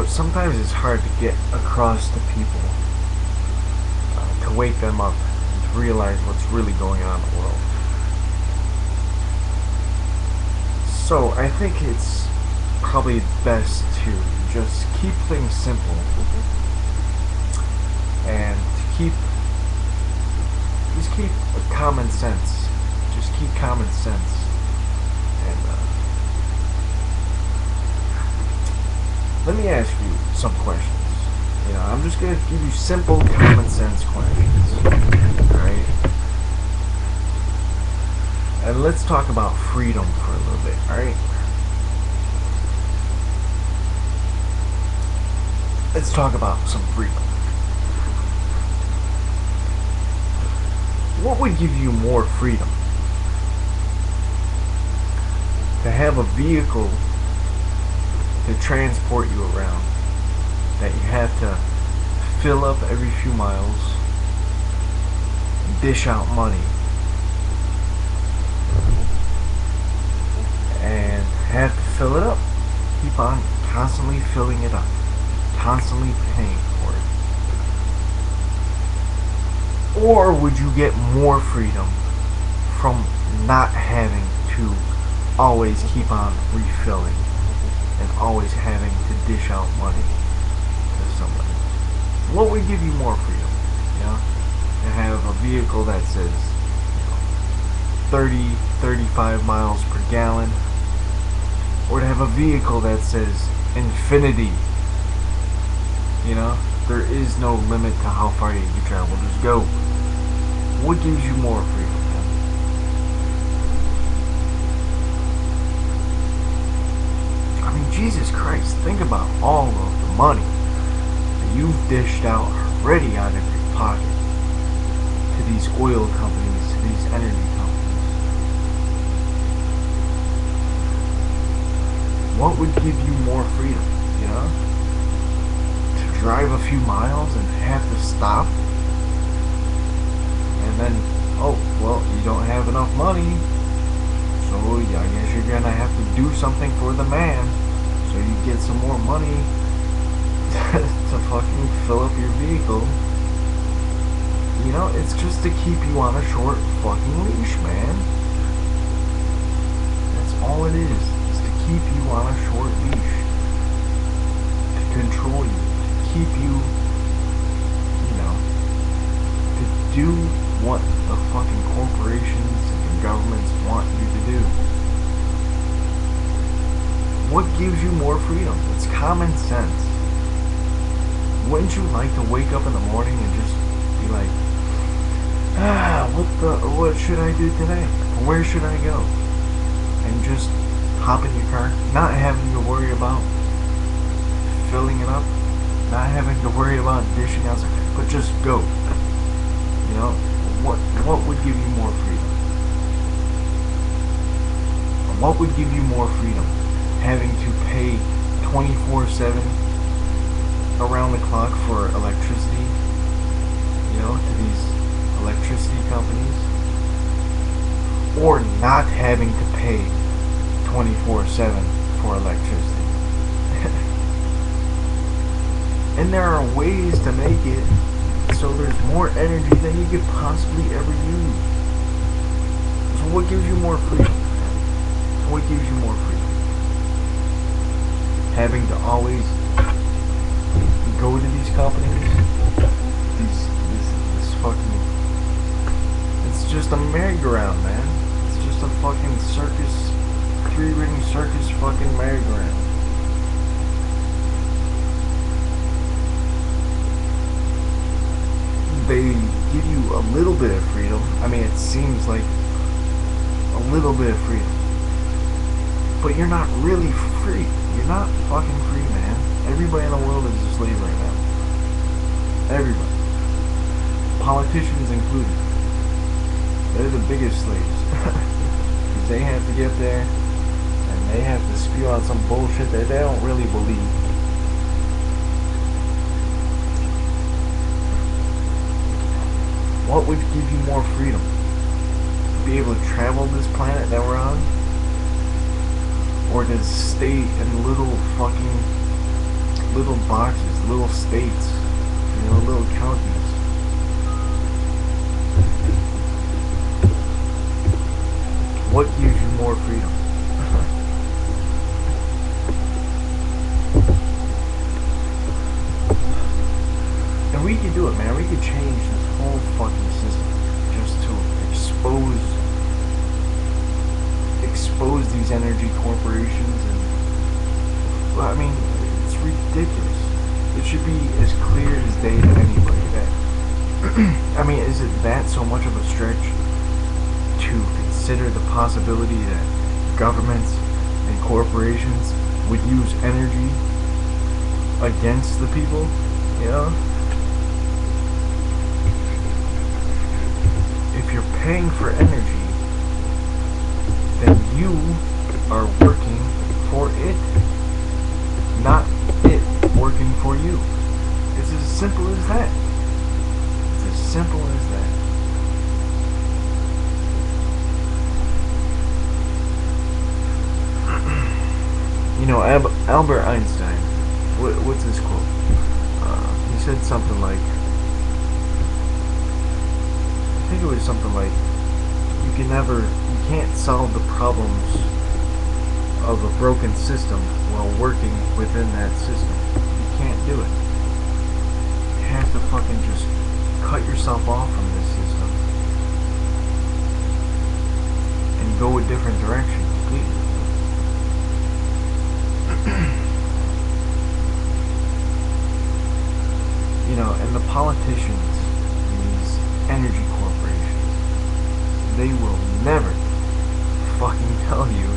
sometimes it's hard to get across to people, to wake them up and to realize what's really going on in the world. So I think it's probably best to just keep things simple and to just keep common sense. Just keep common sense. And let me ask you some questions. I'm just gonna give you simple common sense questions. Alright? And let's talk about freedom for a little bit, alright? Let's talk about some freedom. What would give you more freedom? To have a vehicle to transport you around that you have to fill up every few miles, dish out money, and have to fill it up. Keep on constantly filling it up, constantly paying for it. Or would you get more freedom from not having to always keep on refilling and always having to dish out money to somebody? What would give you more freedom? To have a vehicle that says 30, 35 miles per gallon, or to have a vehicle that says infinity. There is no limit to how far you can travel. Just go. What gives you more freedom? I mean, Jesus Christ, think about all of the money that you've dished out already out of your pocket to these oil companies, to these energy companies. What would give you more freedom, To drive a few miles and have to stop? And then, oh, well, you don't have enough money, so yeah, I guess you're gonna have to do something for the man, so you get some more money to fucking fill up your vehicle. It's just to keep you on a short fucking leash, man. That's all it is to keep you on a short leash. To control you, to keep you, to do what the fucking corporations and governments want you to do. What gives you more freedom? It's common sense. Wouldn't you like to wake up in the morning and just be like, what should I do today? Where should I go? And just hop in your car, not having to worry about filling it up, not having to worry about dishing out, but just go. What would give you more freedom? What would give you more freedom? Having to pay 24/7 around the clock for electricity, to these electricity companies, or not having to pay 24/7 for electricity. And there are ways to make it so there's more energy than you could possibly ever use. So what gives you more freedom? What gives you more freedom? Having to always go to these companies, this fucking, it's just a merry-go-round, man. It's just a fucking circus, 3-ring circus fucking merry-go-round. They give you a little bit of freedom. I mean, it seems like a little bit of freedom, but you're not really free. You're not fucking free, man. Everybody in the world is a slave right now. Everybody. Politicians included. They're the biggest slaves. Because they have to get there and they have to spew out some bullshit that they don't really believe. What would give you more freedom? Be able to travel this planet that we're on? Or to stay in little fucking little boxes, little states, you know, little counties. What gives you more freedom? And we could do it, man. We could change this whole fucking system just to expose these energy corporations. And well, I mean, it's ridiculous. It should be as clear as day to anybody that I mean, is it that so much of a stretch to consider the possibility that governments and corporations would use energy against the people, you know? If you're paying for energy, then you are working for it, not it working for you. It's as simple as that. It's as simple as that. You know, Albert Einstein, what's his quote? He said something like, I think it was something like, you can't solve the problems of a broken system while working within that system. You can't do it. You have to fucking just cut yourself off from this system and go a different direction completely. You know, and the politicians, these energy corporations, they will never fucking tell you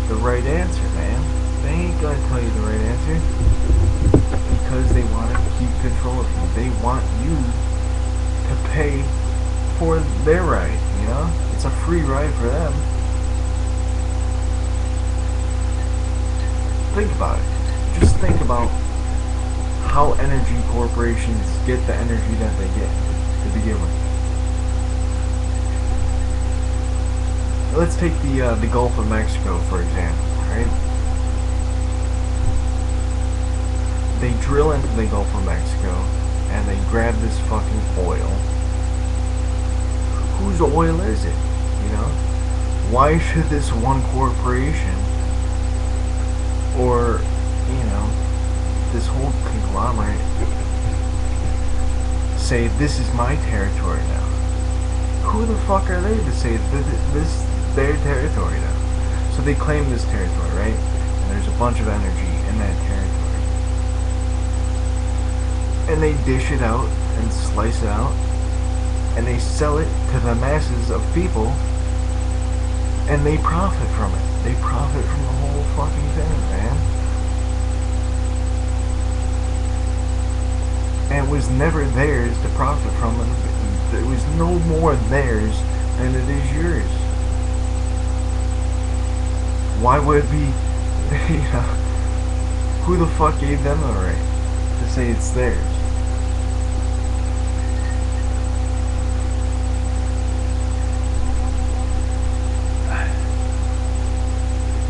the right answer, man. They ain't gonna tell you the right answer because they want to keep control of you. They want you to pay for their ride, you know? It's a free ride for them. Think about it. Just think about how energy corporations get the energy that they get to begin with. Let's take the Gulf of Mexico, for example, right? They drill into the Gulf of Mexico and they grab this fucking oil. Whose oil is it? You know? Why should this one corporation or, you know, this whole conglomerate say this is my territory now? Who the fuck are they to say this their territory now? So they claim this territory, right? And there's a bunch of energy in that territory. And they dish it out and slice it out and they sell it to the masses of people and they profit from it. They profit from the whole fucking thing, man. And it was never theirs to profit from it. It was no more theirs than it is yours. Why would it be, you know, who the fuck gave them the right to say it's theirs?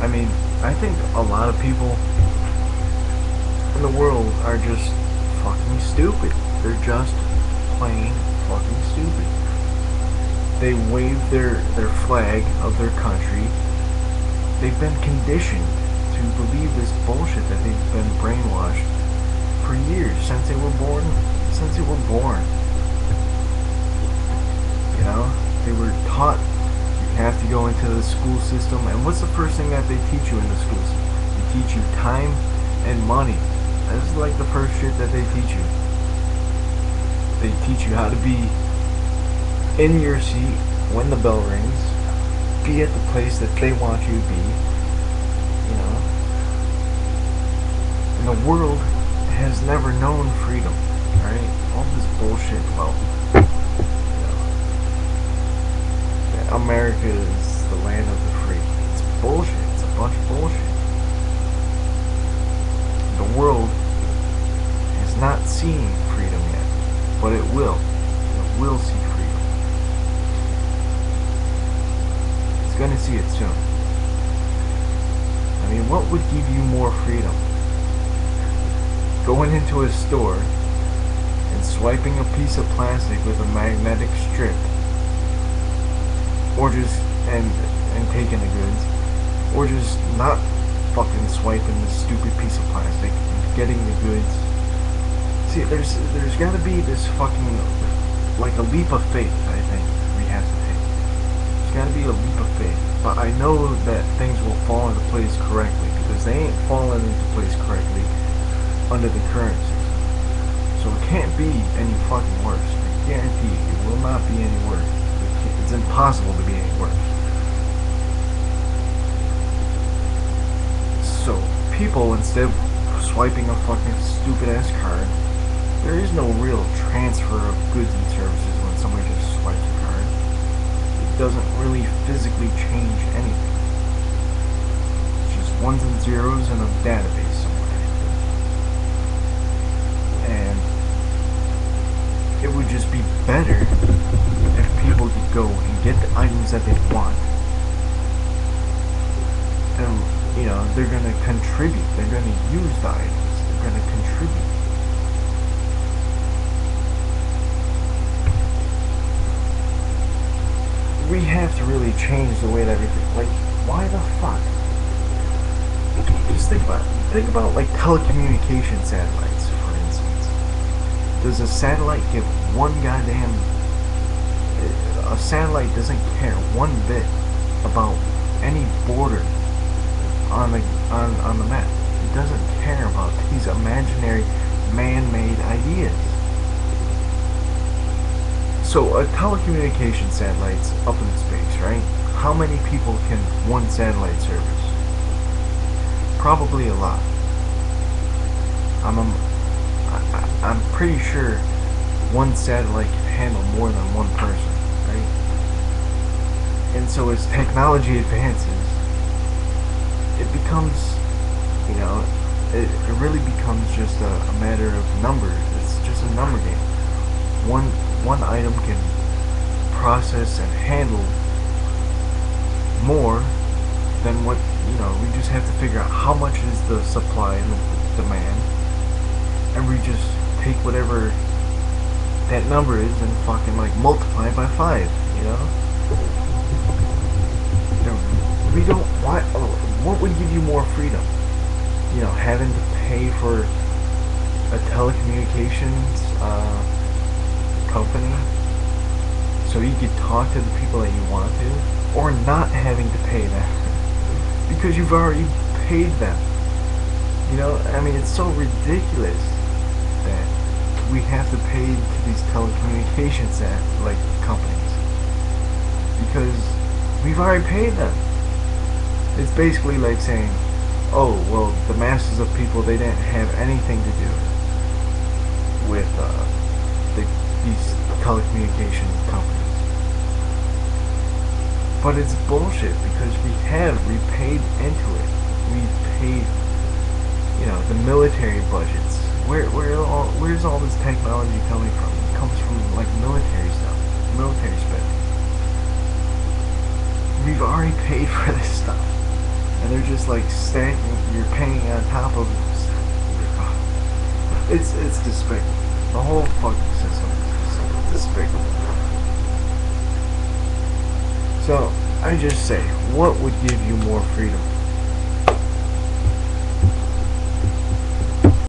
I mean, I think a lot of people in the world are just fucking stupid. They're just plain fucking stupid. They wave their flag of their country. They've been conditioned to believe this bullshit that they've been brainwashed for years, since they were born. You know, they were taught you have to go into the school system, and what's the first thing that they teach you in the school system? They teach you time and money. That's like the first shit that they teach you. They teach you how to be in your seat when the bell rings, be at the place that they want you to be, you know. And the world has never known freedom, right? All this bullshit about, you know, that America is the land of the free. It's bullshit. It's a bunch of bullshit. The world has not seen freedom yet, but it will. It will see freedom. It's going to see it soon. I mean, what would give you more freedom? going into a store and swiping a piece of plastic with a magnetic strip, or just and taking the goods, or just not fucking swiping the stupid piece of plastic and getting the goods. See, there's got to be this fucking, like, a leap of faith, I think we have to take. There's got to be a leap of faith, but I know that things will fall into place correctly, because they ain't falling into place correctly under the current system. So it can't be any fucking worse. I guarantee you, it will not be any worse. It's impossible to be any worse. So people, instead of swiping a fucking stupid ass card, there is no real transfer of goods and services when somebody just swipes a card. It doesn't really physically change anything. It's just ones and zeros in a database somewhere. And it would just be better if people could go and get the items that they want. And, you know, they're going to contribute. They're going to use the items. They're going to contribute. We have to really change the way that everything, like, why the fuck? Just think about it. Think about, like, telecommunication satellites, for instance. Does a satellite give one goddamn... A satellite doesn't care one bit about any border on the map. It doesn't care about these imaginary man-made ideas. So a telecommunication satellite's up in space, right? How many people can one satellite service? Probably a lot. I'm pretty sure one satellite can handle more than one person, right? And so as technology advances, it becomes, you know, it really becomes just a matter of numbers. It's just a number game. One item can process and handle more than what, you know, we just have to figure out how much is the supply and the demand, and we just take whatever that number is and fucking, like, multiply it by 5, you know? We don't, what would give you more freedom? You know, having to pay for a telecommunications company so you could talk to the people that you want to, or not having to pay them because you've already paid them. You know, I mean, it's so ridiculous that we have to pay to these telecommunications like companies because we've already paid them. It's basically like saying, oh, well, the masses of people, they didn't have anything to do with these telecommunication companies. But it's bullshit because we paid into it. We paid, you know, the military budgets. Where's all this technology coming from? It comes from, like, military stuff, military spending. We've already paid for this stuff, and they're just like stacking. You're paying on top of it. It's despicable. The whole fucking system is despicable. So I just say, what would give you more freedom?